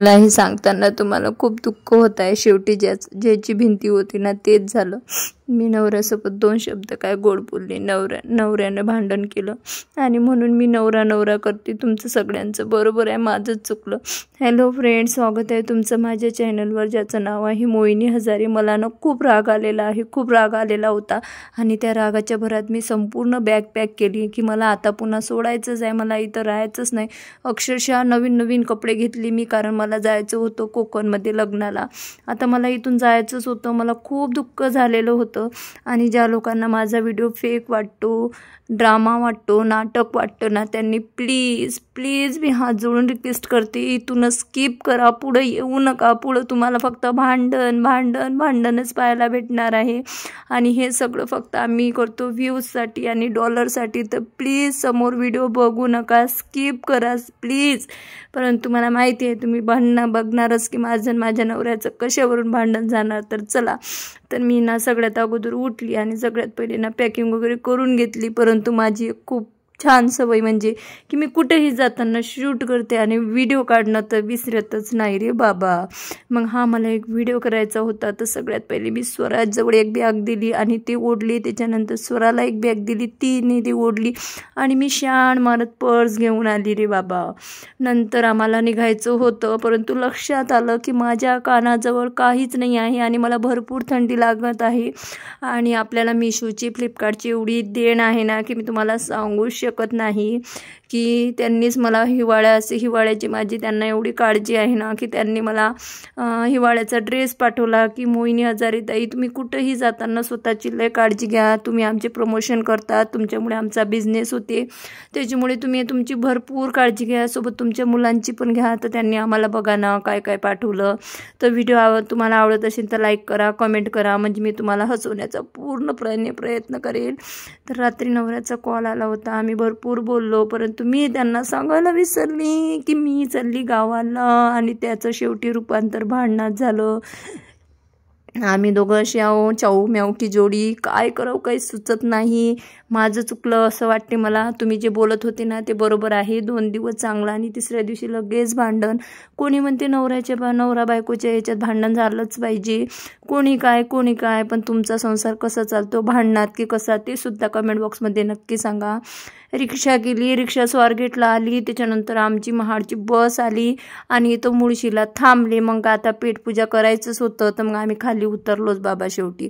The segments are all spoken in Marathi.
मला हे सांगताना तुम्हाला खूप दुःख होत आहे। शेवटी ज्याची भिंती होती ना तेच झालं। मी नवऱ्यासोबत 2 शब्द काय गोड बोलले, नवऱ्याने भांडण केलं आणि म्हणून मी नवरा करते। तुमचं सगळ्यांचं बरोबर आहे, माझंच चुकलं। हॅलो फ्रेंड्स, स्वागत आहे तुमचं माझ्या चॅनलवर ज्याचं नाव आहे मोहिनी हजारे। मला ना खूप राग आलेला आहे, खूप राग आलेला होता आणि त्या रागाच्या भरात मी संपूर्ण बॅग पॅक केली की मला आता पुन्हा सोडायचंच आहे, मला इथं राहायचंच नाही। अक्षरशः नवीन कपडे घेतले मी, कारण मला जायचं होतं कोकणमध्ये लग्नाला। आता मला इथून जायचंच होतं। मला खूप दुःख झालेलं होतं आणि ज्या लोकांना माझा व्हिडिओ फेक वाटतो, ड्रामा वाटतो, नाटक वाटतं ना, त्यांनी प्लीज मी हात जोडून रिक्वेस्ट करते, इथून स्किप करा, पुढे येऊ नका। पुढे तुम्हाला फक्त भांडणच पाहायला भेटणार आहे आणि हे सगळं फक्त आम्ही करतो व्ह्यूजसाठी आणि डॉलरसाठी। तर प्लीज समोर व्हिडिओ बघू नका, स्किप करा प्लीज। परंतु मला माहिती आहे तुम्ही बघणारच की माझं माझ्या नवऱ्याचं कशावरून भांडण जाणार। तर चला, तर मी ना सगळ्यात अगोदर उठली आणि सगळ्यात पहिले ना पॅकिंग वगैरे करून घेतली। परंतु माझी खूप छान सवय म्हणजे की मी कुठेही जाताना शूट करते आणि व्हिडिओ काढणं तर विसरतच नाही रे बाबा। मग हा मला एक व्हिडिओ करायचा होता। तर सगळ्यात पहिले मी स्वराजजवळ एक बॅग दिली आणि ती ओढली, त्याच्यानंतर स्वराला एक बॅग दिली, तिने ती ओढली आणि मी शान मारत पर्स घेऊन आली रे बाबा। नंतर आम्हाला निघायचं होतं, परंतु लक्षात आलं की माझ्या कानाजवळ काहीच नाही आहे आणि मला भरपूर थंडी लागत आहे आणि आपल्याला मिशोची, फ्लिपकार्टची एवढी देण आहे ना की मी तुम्हाला सांगू शकत नाही की त्यांनीच मला हिवाळ्याची माझी त्यांना एवढी काळजी आहे ना की त्यांनी मला हिवाळ्याचा ड्रेस पाठवला की मोहिनी हजारे ताई, तुम्ही कुठेही जाताना स्वतःची लय काळजी घ्या, तुम्ही आमचे प्रमोशन करतात, तुमच्यामुळे आमचा बिझनेस होते, त्याच्यामुळे तुम्ही तुमची भरपूर काळजी घ्या, सोबत तुमच्या मुलांची पण घ्या। तर त्यांनी आम्हाला बघा ना काय पाठवलं। तर व्हिडिओ तुम्हाला आवडत असेल तर लाईक करा, कमेंट करा, म्हणजे मी तुम्हाला हसवण्याचा पूर्णपणे प्रयत्न करेल। तर रात्री नवऱ्याचा कॉल आला होता, आम्ही भरपूर बोललो, परंतु मी त्यांना सांगायला विसरली की मी चालली गावाला आणि त्याचं शेवटी रूपांतर भांडणात झालं। आम्ही दोघं अशी चाऊ म्यावटी जोडी, काय करावं काही सुचत नाही। माझं चुकलं असं वाटते मला। तुम्ही जे बोलत होते ना ते बरोबर आहे। 2 दिवस चांगला आणि तिसऱ्या दिवशी लगेच भांडण। कोणी म्हणते नवरा बायकोच्या याच्यात भांडण झालंच पाहिजे, कोणी काय, पण तुमचा संसार कसा चालतो, भांडणात की कसा, ते सुद्धा कमेंट बॉक्समध्ये नक्की सांगा। रिक्षा केली, रिक्षा स्वारगेटला आली, त्याच्यानंतर आमची महाडची बस आली आणि इथं मुळशीला थांबले। मग आता पेटपूजा करायचंच होतं, तर मग आम्ही खाली उतरलोच बाबा शेवटी।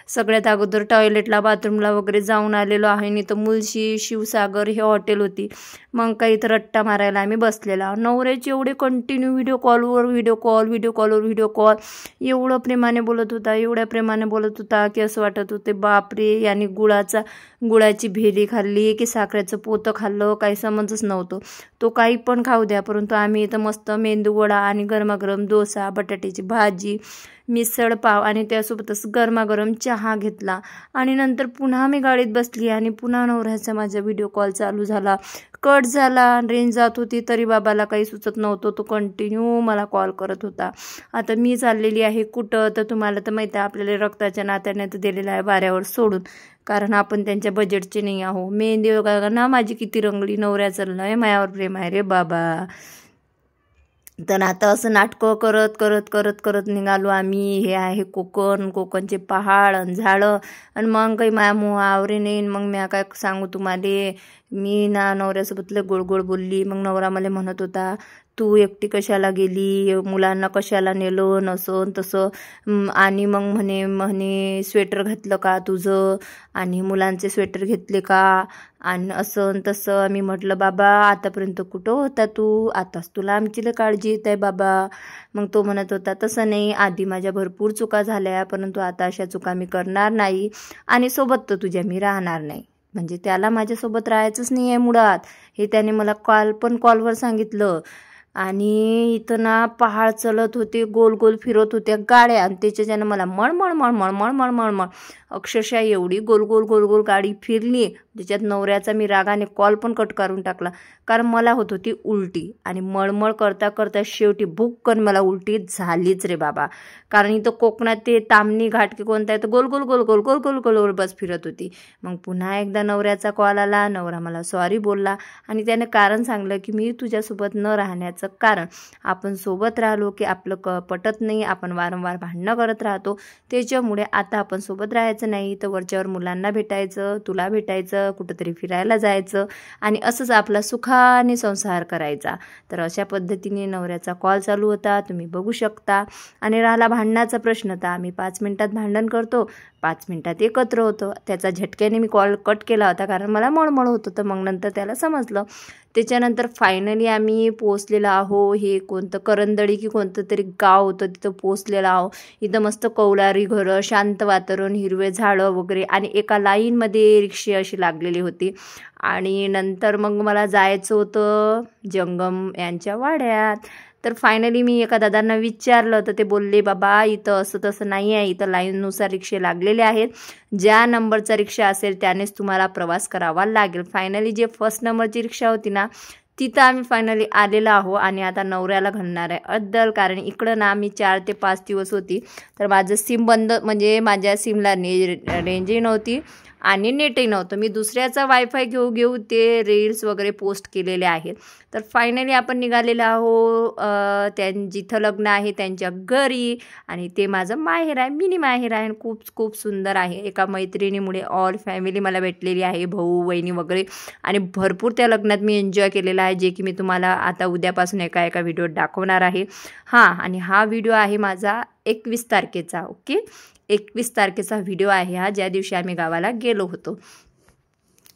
सगळ्यात अगोदर टॉयलेटला, बाथरूमला वगैरे जाऊन आलेलो आहे। नाही तर मुळशी शिवसागर हे हॉटेल होती। मग काही तर रट्टा मारायला आम्ही बसलेला। नवऱ्याचे एवढे कंटिन्यू व्हिडिओ कॉल एवढं प्रेमाने बोलत होता, एवढ्या प्रेमाने बोलत होता की असं वाटत होते बापरे, याने गुळाची भेली खाल्ली की साखरेचं पोतं खाल्लं, काही समजच नव्हतं। तो काही पण खाऊ द्या, परंतु आम्ही इथं मस्त मेंदू वडा आणि गरमागरम डोसा, बटाट्याची भाजी, मिसळ पाव आणि त्यासोबतच गरमागरम चहा घेतला आणि नंतर पुन्हा मी गाडीत बसली आणि पुन्हा नवऱ्याचा माझा व्हिडिओ कॉल चालू झाला। कट झाला, रेंज जात होती, तरी बाबाला काही सुचत नव्हतं, तो कंटिन्यू मला कॉल करत होता। आता मी चाललेली आहे कुठं, तर तुम्हाला तर माहिती आहे आपल्याला रक्ताच्या नात्याने तर दिलेलं आहे वाऱ्यावर सोडून, कारण आपण त्यांच्या बजेटचे नाही आहो। मेहंदी वगैरे ना माझी किती रंगली, नवऱ्या चाललंय मायावर प्रेम आहे रे बाबा। तर आता असं नाटकं करत निघालो आम्ही। हे आहे कोकणचे पहाड आणि झाडं आणि मग काही माया मोहावरे नाही। मग मी काय सांगू तुम्हाला, मी ना नवऱ्यासोबत लय गोड बोलली। मग नवरा मला म्हणत होता, तू एकटी कशाला गेली, मुलांना कशाला नेलं, नसन तसं, आणि मग म्हणे स्वेटर घातलं का तुझं, आणि मुलांचे स्वेटर घेतले का, आणि असं तसं। मी म्हटलं बाबा आतापर्यंत कुठं होता तू, आताच तुला आमची लय काळजी येत आहे बाबा। मग तो म्हणत होता, तसं नाही, आधी माझ्या भरपूर चुका झाल्या, परंतु आता अशा चुका मी करणार नाही आणि सोबत तर तुझ्या मी राहणार नाही। म्हणजे त्याला माझ्यासोबत राहायचंच नाही आहे मुळात, हे त्याने मला कॉलवर सांगितलं। आणि इथं ना पहाड चलत होते, गोल फिरत होत्या गाड्या आणि त्याच्यानं मला मळमळ अक्षरशः एवढी गोल गोल गोल गोल गाडी फिरली, त्याच्यात नवऱ्याचा मी रागाने कॉल पण कट करून टाकला, कारण मला होत होती उलटी. आणि मळमळ करता करता शेवटी भुक्कन मला उलटी झालीच रे बाबा. कारण इथं कोकणात ते तामणी घाट की कोणता आहे तर गोल गोल गोल गोल गोल गोल गोल गोल बस फिरत होती. मग पुन्हा एकदा नवऱ्याचा कॉल आला. नवरा मला सॉरी बोलला आणि त्याने कारण सांगलं की मी तुझ्यासोबत न राहण्याचं कारण, आपण सोबत राहिलो की आपलं पटत नाही, आपण वारंवार भांडणं करत राहतो, त्याच्यामुळे आता आपण सोबत राहायचं नाही, तर वरच्यावर मुलांना भेटायचं, तुला भेटायचं, कुठंतरी फिरायला जायचं आणि असंच आपला सुखाने संसार करायचा. तर अशा पद्धतीने नवऱ्याचा कॉल चालू होता, तुम्ही बघू शकता. आणि राहिला भांडणाचा प्रश्न, तर आम्ही 5 मिनिटात भांडण करतो, 5 मिनिटात एकत्र होतो. त्याचा झटक्याने मी कॉल कट केला होता, कारण मला मळमळ होत होतं. मग नंतर त्याला समजलं. त्याच्यानंतर फायनली आम्ही पोचलेलो आहो. हे कोणतं करंदळी की कोणतं तरी गाव होतं, तिथं पोचलेलं आहो. इथं मस्त कौलारी घरं, शांत वातावरण, हिरवे झाडं वगैरे आणि एका लाईनमध्ये रिक्षे अशी लागलेली होती. आणि नंतर मग मला जायचं होतं जंगम यांच्या वाड्यात. तर फायनली मी एका दादांना विचारलं, तर ते बोलले बाबा इथं असं तसं नाही आहे, इथं लाईननुसार रिक्षे लागलेले आहेत, ज्या नंबरचा रिक्षा असेल त्यानेच तुम्हाला प्रवास करावा लागेल. फायनली जे फर्स्ट नंबरची रिक्षा होती ना, तिथं आम्ही फायनली आलेलो आहो. आणि आता नवऱ्याला घालणार आहे अद्दल, कारण इकडं ना मी 4 ते 5 दिवस होती, तर माझं सिम बंद, म्हणजे माझ्या सिमला रेंजही नव्हती आणि नेटही नव्हतं. मी दुसऱ्याचा वायफाय घेऊ ते रील्स वगैरे पोस्ट केलेले आहेत. तर फायनली आपण निघालेलो आहो जिथं लग्न आहे त्यांच्या घरी. आणि ते माझं माहेर आहे, मिनी माहेर आहे, खूप खूप सुंदर आहे. एका मैत्रिणीमुळे ऑल फॅमिली मला भेटलेली आहे, भाऊ वहिनी वगैरे. आणि भरपूर त्या लग्नात मी एन्जॉय केलेला आहे, जे की मी तुम्हाला आता उद्यापासून एका व्हिडिओत दाखवणार आहे. आणि हा व्हिडिओ आहे माझा 21 तारखेचा. ओके, 21 तारखेचा व्हिडिओ आहे हा, ज्या दिवशी आम्ही गावाला गेलो होतो.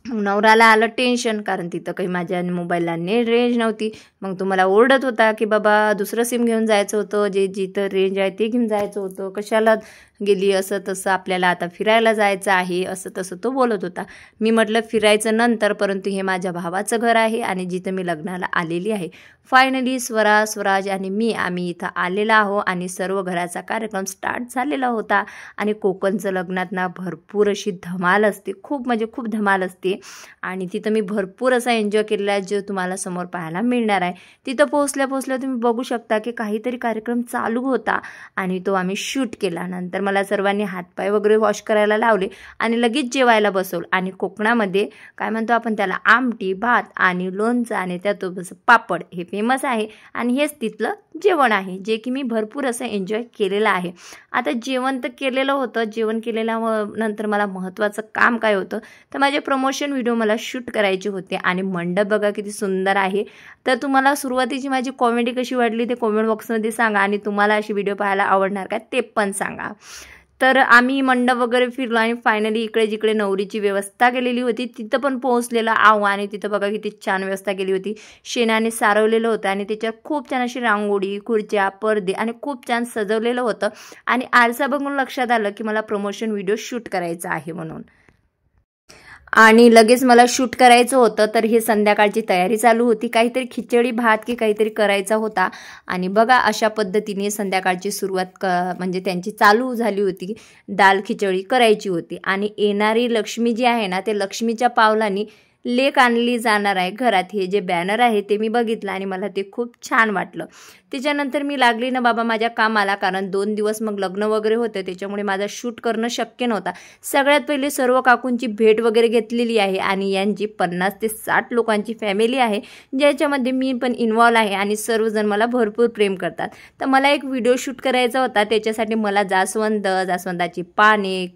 मग नवऱ्याला आलं टेन्शन, कारण तिथं काही माझ्या मोबाईलला नेट रेंज नव्हती. मग तुम्हाला ओरडत होता की बाबा दुसरं सिम घेऊन जायचं होतं, जिथं रेंज आहे ते घेऊन जायचं होतं, कशाला गेली असं तसं, आपल्याला आता फिरायला जायचं आहे असं तसं तो बोलत होता. मी म्हटलं फिरायचं नंतर, परंतु हे माझ्या भावाचं घर आहे आणि जिथं मी लग्नाला आलेली आहे. फायनली स्वराज आणि आम्ही इथं आलेला आहो आणि सर्व घराचा कार्यक्रम स्टार्ट झालेला होता. आणि कोकणचं लग्नात ना भरपूर अशी धमाल असते, खूप म्हणजे खूप धमाल असते. आणि तिथं मी भरपूर असा एन्जॉय केलेला आहे, जो तुम्हाला समोर पाहायला मिळणार आहे. तिथं पोहोचल्या तुम्ही बघू शकता की काहीतरी कार्यक्रम चालू होता आणि तो आम्ही शूट केला. नंतर मला सर्वांनी हातपाय वगैरे वॉश करायला लावले आणि लगेच जेवायला बसवलं. आणि कोकणामध्ये काय म्हणतो आपण त्याला, आमटी भात आणि लोणचं आणि त्यात पापड हे फेमस आहे. आणि हेच तिथलं जेवण आहे, जे की मी भरपूर असं एन्जॉय केलेलं आहे. आता जेवण तर केलेलं होतं, जेवण केलेल्यानंतर मला महत्त्वाचं काम काय होतं, तर माझे प्रमोशन व्हिडिओ मला शूट करायचे होते. आणि मंडप बघा किती सुंदर आहे. तर तुम्हाला सुरुवातीची माझी कॉमेडी कशी वाटली ते कॉमेंट बॉक्समध्ये सांगा, आणि तुम्हाला अशी व्हिडिओ पाहायला आवडणार का ते पण सांगा. तर आम्ही मंडप वगैरे फिरलो आणि फायनली इकडे जिकडे नवरीची व्यवस्था केलेली होती तिथं पण पोहोचलेलं आहो. आणि तिथं बघा किती छान व्यवस्था केली होती, शेणाने सारवलेलं होतं आणि त्याच्यावर खूप छान अशी रांगोळी, खुर्च्या, पडदे आणि खूप छान सजवलेलं होतं. आणि आरसा बघून लक्षात आलं की मला प्रमोशन व्हिडिओ शूट करायचा आहे म्हणून, आणि लगेच मला शूट करायचं होतं. तर हे संध्याकाळची तयारी चालू होती, काहीतरी खिचडी भात की काहीतरी करायचा होता. आणि बघा अशा पद्धतीने संध्याकाळची सुरुवात म्हणजे त्यांची चालू झाली होती, दाल खिचडी करायची होती. आणि येणारी लक्ष्मी जी आहे ना, ते लक्ष्मीच्या पावलांनी लेक आणली जाणार आहे घरात. हे जे बॅनर आहे ते मी बघितलं आणि मला ते खूप छान वाटलं. त्याच्यानंतर मी लागली ना बाबा माझ्या कामाला, कारण 2 दिवस मग लग्न वगैरे होतं, त्याच्यामुळे माझं शूट करणं शक्य नव्हता. सगळ्यात पहिले सर्व काकूंची भेट वगैरे घेतलेली आहे आणि यांची 50 ते 60 लोकांची फॅमिली आहे, ज्याच्यामध्ये मी पण इन्व्हॉल्व आहे आणि सर्वजण मला भरपूर प्रेम करतात. तर मला एक व्हिडिओ शूट करायचा होता, त्याच्यासाठी मला जास्वंदाची पाने,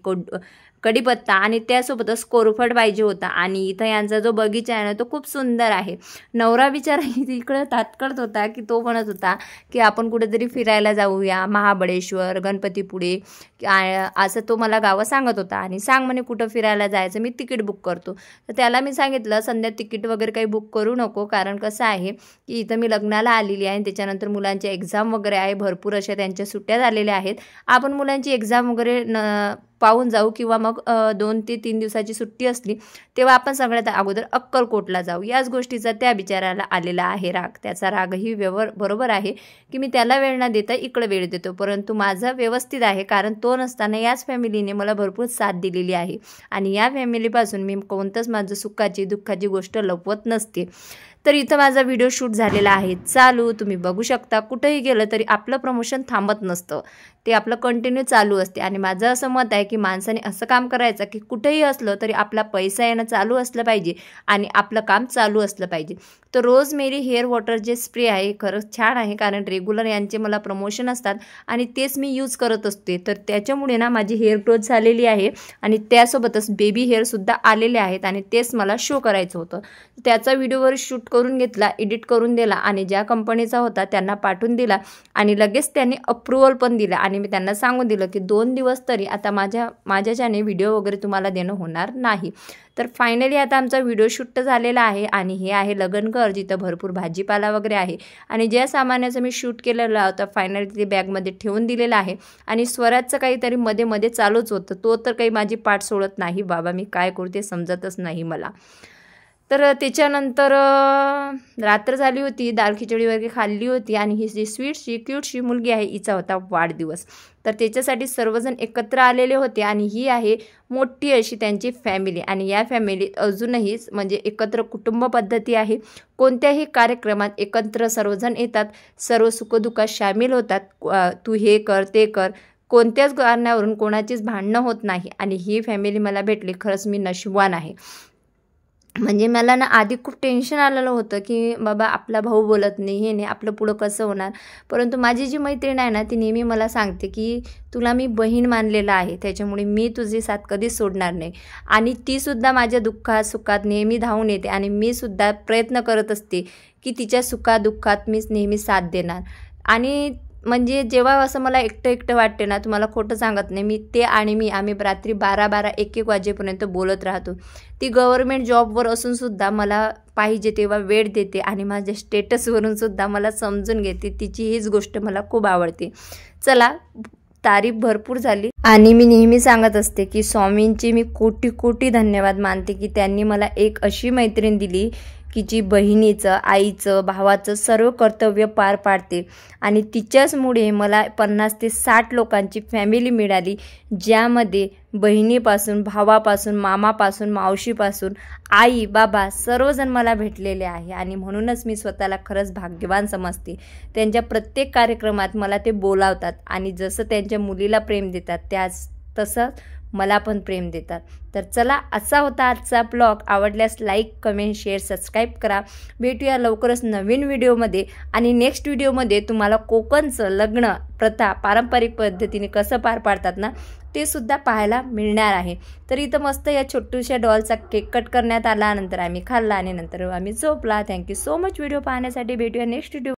कढीपत्ता आणि त्यासोबतच कोरफड पाहिजे होता. आणि इथं यांचा जो बगीचा आहे ना तो खूप सुंदर आहे. नवरा बिचारा इकडं तात्कळत होता की तो म्हणत होता की आपण कुठेतरी फिरायला जाऊया, महाबळेश्वर, गणपतीपुळे असं तो मला गावं सांगत होता. आणि सांग म्हणे कुठं फिरायला जायचं, मी तिकीट बुक करतो. तर त्याला मी सांगितलं संध्या तिकीट वगैरे काही बुक करू नको, कारण कसं आहे की इथं मी लग्नाला आलेली आहे, त्याच्यानंतर मुलांच्या एक्झाम वगैरे आहे, भरपूर अशा त्यांच्या सुट्ट्या झालेल्या आहेत. आपण मुलांची एक्झाम वगैरे पाहून जाऊ किंवा मग 2 ते 3 दिवसाची सुट्टी असली तेव्हा आपण सगळ्यात अगोदर अक्कलकोटला जाऊ. याच गोष्टीचा त्या बिचाराला आलेला आहे राग. त्याचा रागही बरोबर आहे की मी त्याला वेळ न देता इकडे वेळ देतो, परंतु माझं व्यवस्थित आहे कारण तो नसताना याच फॅमिलीने मला भरपूर साथ दिलेली आहे आणि या फॅमिलीपासून मी कोणतंच माझं सुखाची दुःखाची गोष्ट लपवत नसते. तर इथं माझा व्हिडिओ शूट झालेला आहे चालू, तुम्ही बघू शकता. कुठेही गेलं तरी आपलं प्रमोशन थांबत नसतं, ते आपलं कंटिन्यू चालू असते. आणि माझं असं मत आहे की माणसाने असं काम करायचं की कुठेही असलं तरी आपला पैसा येणं चालू असलं पाहिजे आणि आपलं काम चालू असलं पाहिजे. तर रोज मेरी हेअर वॉटर जे स्प्रे आहे खरंच छान आहे कारण रेग्युलर यांचे मला प्रमोशन असतात आणि तेच मी यूज करत असते. तर त्याच्यामुळे ना माझी हेअर ग्रोथ झालेली आहे आणि त्यासोबतच बेबी हेअरसुद्धा आलेले आहेत आणि तेच मला शो करायचं होतं. त्याचा व्हिडिओवर शूट करून घेतला, एडिट करून दिला आणि ज्या कंपनीचा होता त्यांना पाठवून दिला आणि लगेच त्यांनी अप्रुव्हल पण दिला. आणि मी त्यांना सांगून दिलं की 2 दिवस तरी आता माझ्याच्याने व्हिडिओ वगैरे तुम्हाला देणं होणार नाही. तर फायनली आता आमचा व्हिडिओ शूट झालेला आहे आणि हे आहे लगनघर जिथं भरपूर भाजीपाला वगैरे आहे आणि ज्या सामानाचं मी शूट केलेलं होतं फायनली ते बॅगमध्ये ठेवून दिलेलं आहे. आणि स्वराजचं काहीतरी मध्ये मध्ये चालूच होतं, तो तर काही माझी पाठ सोडत नाही बाबा, मी काय करू ते समजतच नाही मला. तर त्याच्यानंतर रात्र झाली होती, दाल खिचडी वगैरे खाल्ली होती आणि ही जी स्वीटशी क्यूटशी मुलगी आहे हिचा होता वाढदिवस. तर त्याच्यासाठी सर्वजण एकत्र आलेले होते आणि ही आहे मोठी अशी त्यांची फॅमिली आणि या फॅमिलीत अजूनही म्हणजे एकत्र कुटुंब पद्धती आहे. कोणत्याही कार्यक्रमात एकत्र सर्वजण येतात, सर्व सुखदुःखात सामील होतात. तू हे कर ते कर, कोणत्याच कारणावरून कोणाचीच भांडणं होत नाही आणि ही फॅमिली मला भेटली. खरंच मी नशीबवान आहे. म्हणजे मला ना आधी खूप टेन्शन आलेलं होतं की बाबा आपला भाऊ बोलत नाही, हे नाही, आपलं पुढं कसं होणार. परंतु माझी जी मैत्रीण आहे ना ती नेहमी मला सांगते की तुला मी बहीण मानलेलं आहे, त्याच्यामुळे मी तुझी साथ कधीच सोडणार नाही. आणि तीसुद्धा माझ्या दुःखात सुखात नेहमी धावून येते आणि मी सुद्धा प्रयत्न करत असते की तिच्या सुखादुःखात मी नेहमी साथ देणार. आणि म्हणजे जेव्हा असं मला एकटं वाटते ना, तुम्हाला खोटं सांगत नाही मी, ते आणि मी आम्ही रात्री 12-12 1-1 वाजेपर्यंत बोलत राहतो. ती गव्हर्नमेंट जॉबवर असूनसुद्धा मला पाहिजे तेव्हा वेळ देते आणि माझ्या स्टेटसवरूनसुद्धा मला समजून घेते. तिची हीच गोष्ट मला खूप आवडते. चला, तारीफ भरपूर झाली आणि मी नेहमी सांगत असते की स्वामींचे मी कोटी कोटी धन्यवाद मानते की त्यांनी मला एक अशी मैत्रीण दिली की जी बहिणीचं, आईचं, भावाचं सर्व कर्तव्य पार पाडते आणि तिच्याचमुळे मला 50 ते 60 लोकांची फॅमिली मिळाली, ज्यामध्ये बहिणीपासून, भावापासून, मामापासून, मावशीपासून, आई, बाबा सर्वजण मला भेटलेले आहे. आणि म्हणूनच मी स्वतःला खरंच भाग्यवान समजते. त्यांच्या प्रत्येक कार्यक्रमात मला ते बोलावतात आणि जसं त्यांच्या मुलीला प्रेम देतात तसं मला पण प्रेम देतात. तर चला, असा होता आजचा ब्लॉग. आवडल्यास लाईक, कमेंट, शेअर, सबस्क्राईब करा. भेटूया लवकरच नवीन व्हिडिओमध्ये आणि नेक्स्ट व्हिडिओमध्ये तुम्हाला कोकणचं लग्न प्रथा पारंपरिक पद्धतीने कसं पार पाडतात ना ते सुद्धा पाहायला मिळणार आहे. तर इथं मस्त या छोट्याशा डॉलचा केक कट करण्यात आला, नंतर आम्ही खाल्ला आणि नंतर आम्ही झोपला. थँक्यू सो मच व्हिडिओ पाहण्यासाठी. भेटूया नेक्स्ट व्हिडिओ.